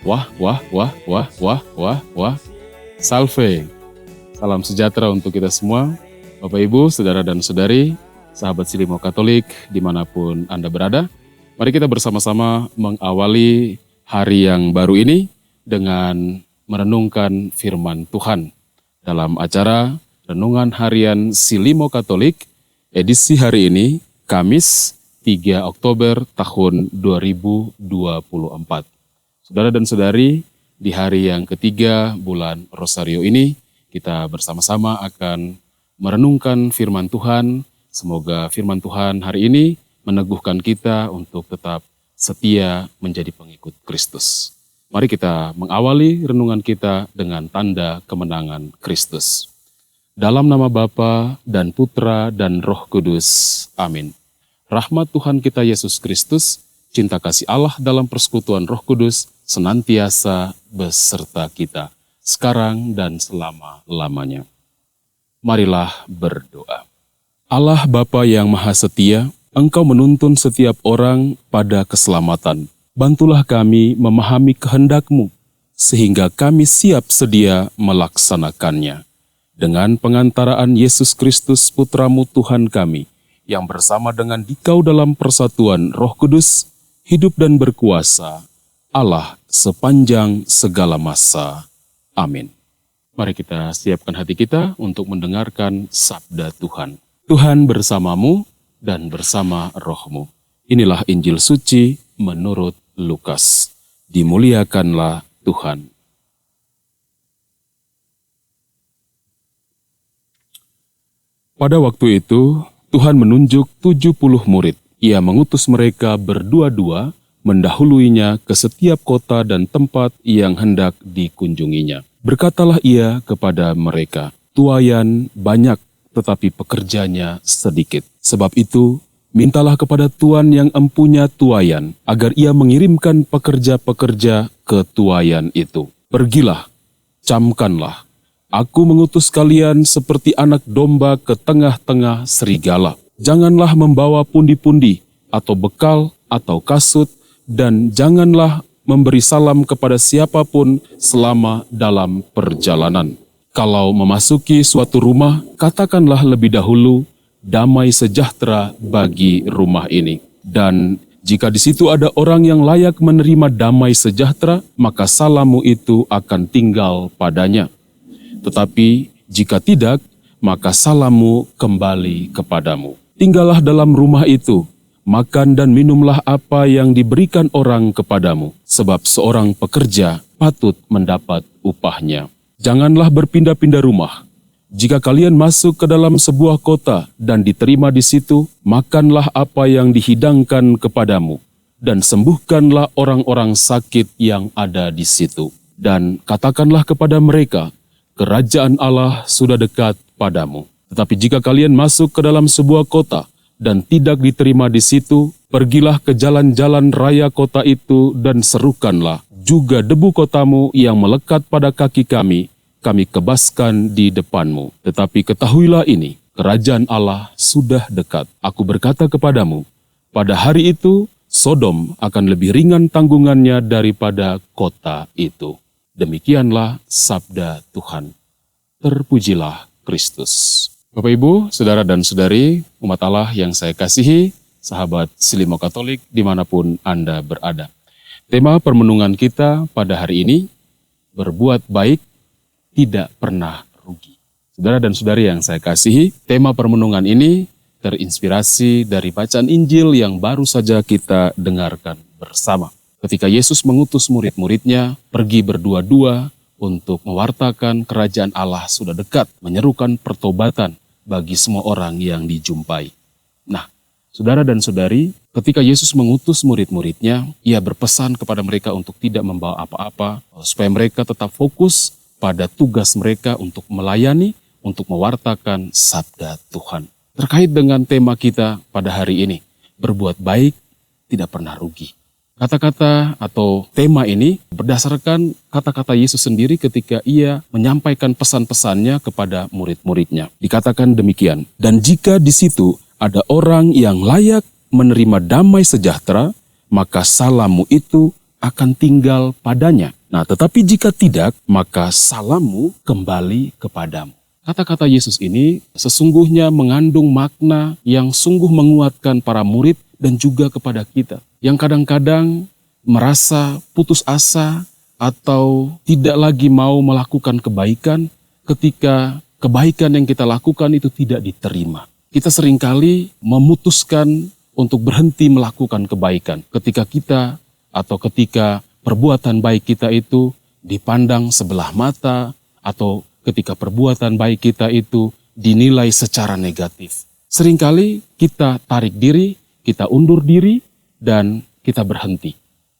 Wah, wah, wah, wah, wah, wah, wah. Salve. Salam sejahtera untuk kita semua. Bapak, Ibu, Saudara dan Saudari, sahabat Silimo Katolik, dimanapun Anda berada. Mari kita bersama-sama mengawali hari yang baru ini dengan merenungkan firman Tuhan. Dalam acara Renungan Harian Silimo Katolik, edisi hari ini, Kamis 3 Oktober tahun 2024. Saudara dan saudari, di hari yang ketiga bulan Rosario ini, kita bersama-sama akan merenungkan firman Tuhan. Semoga firman Tuhan hari ini meneguhkan kita untuk tetap setia menjadi pengikut Kristus. Mari kita mengawali renungan kita dengan tanda kemenangan Kristus. Dalam nama Bapa dan Putra dan Roh Kudus. Amin. Rahmat Tuhan kita Yesus Kristus, cinta kasih Allah dalam persekutuan Roh Kudus, senantiasa beserta kita, sekarang dan selama-lamanya. Marilah berdoa. Allah Bapa yang Maha Setia, Engkau menuntun setiap orang pada keselamatan. Bantulah kami memahami kehendak-Mu, sehingga kami siap sedia melaksanakannya. Dengan pengantaraan Yesus Kristus Putra-Mu Tuhan kami, yang bersama dengan Dikau dalam persatuan Roh Kudus, hidup dan berkuasa, Allah sepanjang segala masa. Amin. Mari kita siapkan hati kita untuk mendengarkan sabda Tuhan. Tuhan bersamamu dan bersama rohmu. Inilah Injil suci menurut Lukas. Dimuliakanlah Tuhan. Pada waktu itu, Tuhan menunjuk 70 murid. Ia mengutus mereka berdua-dua, mendahuluinya ke setiap kota dan tempat yang hendak dikunjunginya. Berkatalah ia kepada mereka, "Tuaian banyak, tetapi pekerjanya sedikit. Sebab itu, mintalah kepada Tuan yang empunya tuaian, agar ia mengirimkan pekerja-pekerja ke tuaian itu. Pergilah, camkanlah. Aku mengutus kalian seperti anak domba ke tengah-tengah serigala. Janganlah membawa pundi-pundi, atau bekal, atau kasut, dan janganlah memberi salam kepada siapapun selama dalam perjalanan. Kalau memasuki suatu rumah, katakanlah lebih dahulu, damai sejahtera bagi rumah ini. Dan jika di situ ada orang yang layak menerima damai sejahtera, maka salammu itu akan tinggal padanya. Tetapi jika tidak, maka salammu kembali kepadamu. Tinggallah dalam rumah itu, makan dan minumlah apa yang diberikan orang kepadamu, sebab seorang pekerja patut mendapat upahnya. Janganlah berpindah-pindah rumah. Jika kalian masuk ke dalam sebuah kota dan diterima di situ, makanlah apa yang dihidangkan kepadamu, dan sembuhkanlah orang-orang sakit yang ada di situ. Dan katakanlah kepada mereka, kerajaan Allah sudah dekat padamu. Tetapi jika kalian masuk ke dalam sebuah kota dan tidak diterima di situ, pergilah ke jalan-jalan raya kota itu dan serukanlah, juga debu kotamu yang melekat pada kaki kami kebaskan di depanmu. Tetapi ketahuilah ini, kerajaan Allah sudah dekat. Aku berkata kepadamu, pada hari itu, Sodom akan lebih ringan tanggungannya daripada kota itu. Demikianlah sabda Tuhan. Terpujilah Kristus. Bapak, Ibu, Saudara dan Saudari, umat Allah yang saya kasihi, sahabat Silimo Katolik dimanapun Anda berada. Tema permenungan kita pada hari ini, berbuat baik tidak pernah rugi. Saudara dan saudari yang saya kasihi, tema permenungan ini terinspirasi dari bacaan Injil yang baru saja kita dengarkan bersama. Ketika Yesus mengutus murid-muridnya pergi berdua-dua untuk mewartakan kerajaan Allah sudah dekat, menyerukan pertobatan bagi semua orang yang dijumpai. Nah, saudara dan saudari, ketika Yesus mengutus murid-muridnya, ia berpesan kepada mereka untuk tidak membawa apa-apa, supaya mereka tetap fokus pada tugas mereka untuk melayani, untuk mewartakan sabda Tuhan. Terkait dengan tema kita pada hari ini, berbuat baik tidak pernah rugi. Kata-kata atau tema ini berdasarkan kata-kata Yesus sendiri ketika ia menyampaikan pesan-pesannya kepada murid-muridnya. Dikatakan demikian, dan jika di situ ada orang yang layak menerima damai sejahtera, maka salammu itu akan tinggal padanya. Nah, tetapi jika tidak, maka salammu kembali kepadamu. Kata-kata Yesus ini sesungguhnya mengandung makna yang sungguh menguatkan para murid dan juga kepada kita. Yang kadang-kadang merasa putus asa atau tidak lagi mau melakukan kebaikan ketika kebaikan yang kita lakukan itu tidak diterima. Kita seringkali memutuskan untuk berhenti melakukan kebaikan ketika perbuatan baik kita itu dipandang sebelah mata atau ketika perbuatan baik kita itu dinilai secara negatif. Seringkali kita tarik diri, kita undur diri, dan kita berhenti.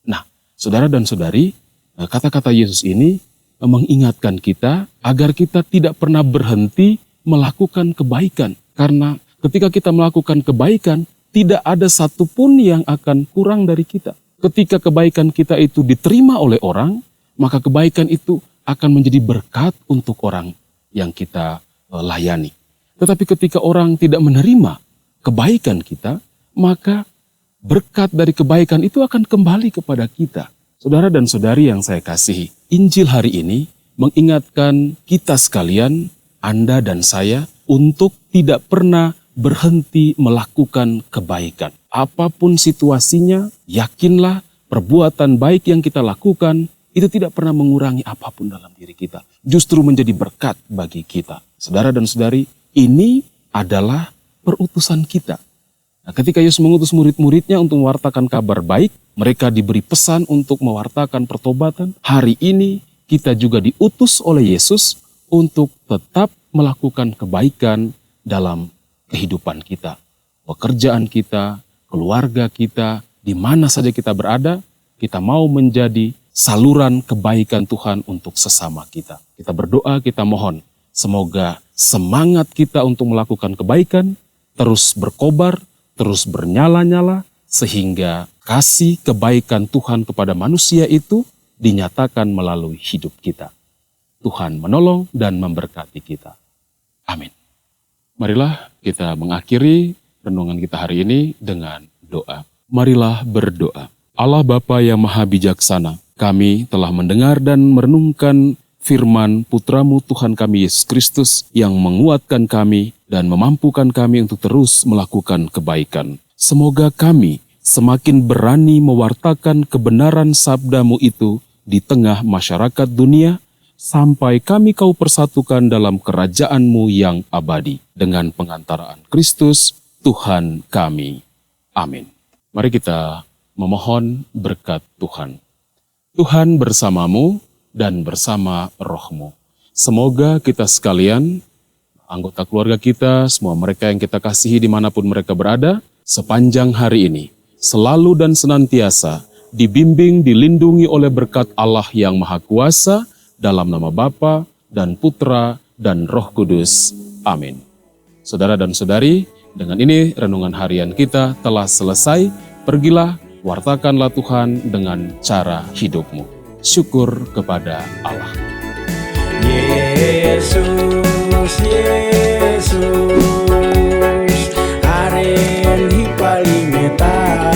Nah, saudara dan saudari, kata-kata Yesus ini mengingatkan kita agar kita tidak pernah berhenti melakukan kebaikan. Karena ketika kita melakukan kebaikan, tidak ada satupun yang akan kurang dari kita. Ketika kebaikan kita itu diterima oleh orang, maka kebaikan itu akan menjadi berkat untuk orang yang kita layani. Tetapi ketika orang tidak menerima kebaikan kita, maka berkat dari kebaikan itu akan kembali kepada kita. Saudara dan saudari yang saya kasihi, Injil hari ini mengingatkan kita sekalian, Anda dan saya, untuk tidak pernah berhenti melakukan kebaikan. Apapun situasinya, yakinlah perbuatan baik yang kita lakukan itu tidak pernah mengurangi apapun dalam diri kita. Justru menjadi berkat bagi kita. Saudara dan saudari, ini adalah perutusan kita. Nah, ketika Yesus mengutus murid-muridnya untuk mewartakan kabar baik, mereka diberi pesan untuk mewartakan pertobatan. Hari ini kita juga diutus oleh Yesus untuk tetap melakukan kebaikan dalam kehidupan kita, pekerjaan kita, keluarga kita, di mana saja kita berada, kita mau menjadi saluran kebaikan Tuhan untuk sesama kita. Kita berdoa, kita mohon, semoga semangat kita untuk melakukan kebaikan terus berkobar, terus bernyala-nyala, sehingga kasih kebaikan Tuhan kepada manusia itu dinyatakan melalui hidup kita. Tuhan menolong dan memberkati kita. Amin. Marilah kita mengakhiri renungan kita hari ini dengan doa. Marilah berdoa. Allah Bapa yang Maha Bijaksana, kami telah mendengar dan merenungkan firman Putra-Mu Tuhan kami Yesus Kristus yang menguatkan kami dan memampukan kami untuk terus melakukan kebaikan. Semoga kami semakin berani mewartakan kebenaran sabda-Mu itu di tengah masyarakat dunia, sampai kami Kau persatukan dalam kerajaan-Mu yang abadi dengan pengantaraan Kristus, Tuhan kami. Amin. Mari kita memohon berkat Tuhan. Tuhan bersamamu dan bersama roh-Mu. Semoga kita sekalian, anggota keluarga kita, semua mereka yang kita kasihi dimanapun mereka berada, sepanjang hari ini, selalu dan senantiasa dibimbing, dilindungi oleh berkat Allah yang Maha Kuasa, dalam nama Bapa dan Putra dan Roh Kudus. Amin. Saudara dan saudari, dengan ini renungan harian kita telah selesai. Pergilah, wartakanlah Tuhan dengan cara hidupmu. Syukur kepada Allah. Yesus, Yesus, aren hipalimeta.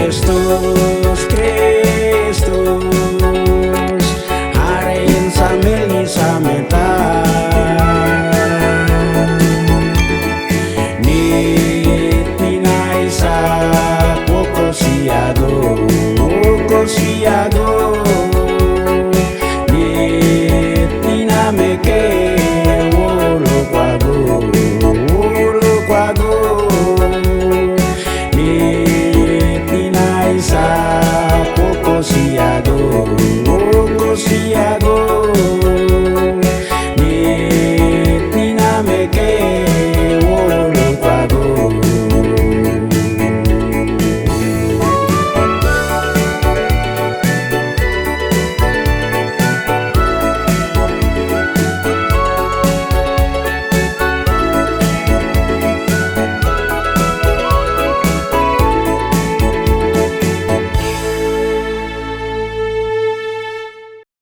Kristus, Kristus, aren sameli sameta. Nitinai sa poko siado,